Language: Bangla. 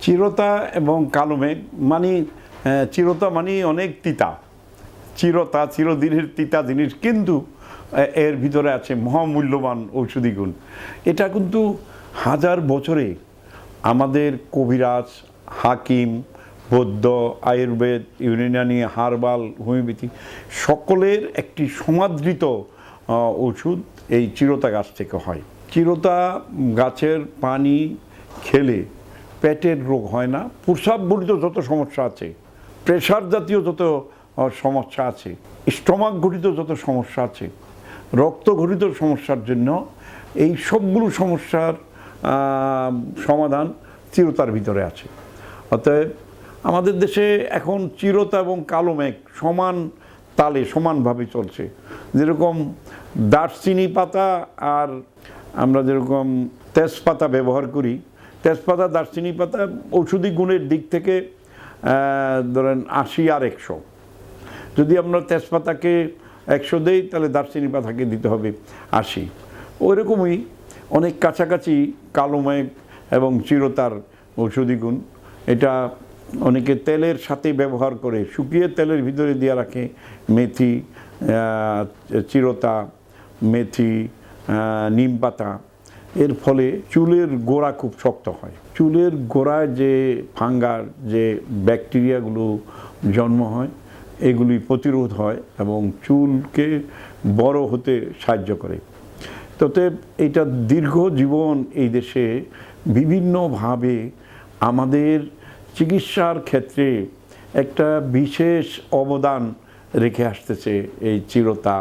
চিরতা এবং কালো মেঘ মানে চিরতা মানে অনেক তিতা, চিরতা চিরদিনের তিতা জিনিস, কিন্তু এর ভিতরে আছে মহামূল্যবান ঔষধি গুণ। এটা কিন্তু হাজার বছরে আমাদের কবিরাজ, হাকিম, বৌদ্ধ, আয়ুর্বেদ, ইউনানি, হার্বাল, হোমিওপ্যাথি সকলের একটি সমাদৃত ওষুধ এই চিরতা গাছ থেকে হয়। চিরতা গাছের পানি খেলে পেটের রোগ হয় না, প্রস্রাবজনিত যত সমস্যা আছে, প্রেশার জাতীয় যত সমস্যা আছে, স্টমাক ঘটিত যত সমস্যা আছে, রক্ত ঘটিত সমস্যার জন্য এই সবগুলো সমস্যার সমাধান চিরতার ভিতরে আছে। অতএব আমাদের দেশে এখন চিরতা এবং কালো মেঘ সমান তালে সমানভাবে চলছে। যেরকম দারচিনি পাতা আর আমরা যেরকম তেজপাতা ব্যবহার করি, তেজপাতা দারচিনি পাতা ঔষধি গুণের দিক থেকে ধরেন 80 আর 100। যদি আমরা তেজপাতাকে 100 দেই তাহলে দারচিনি পাতাকে দিতে হবে 80। ওইরকমই অনেক কাছাকাছি কালো মেঘ এবং চিরতার ঔষধি গুণ। এটা অনেকে তেলের সাথে ব্যবহার করে, শুকিয়ে তেলের ভিতরে দিয়ে রাখে মেথি, চিরতা, মেথি, নিম পাতা। এর ফলে চুলের গোড়া খুব শক্ত হয়। চুলের গোড়ায় যে ফাঙ্গার যে ব্যাকটেরিয়াগুলো জন্ম হয় এগুলি প্রতিরোধ হয় এবং চুলকে বড় হতে সাহায্য করে। তবে এটা দীর্ঘ জীবন এই দেশে বিভিন্নভাবে আমাদের চিকিৎসার ক্ষেত্রে একটা বিশেষ অবদান রেখে আসতেছে এই চিরতা।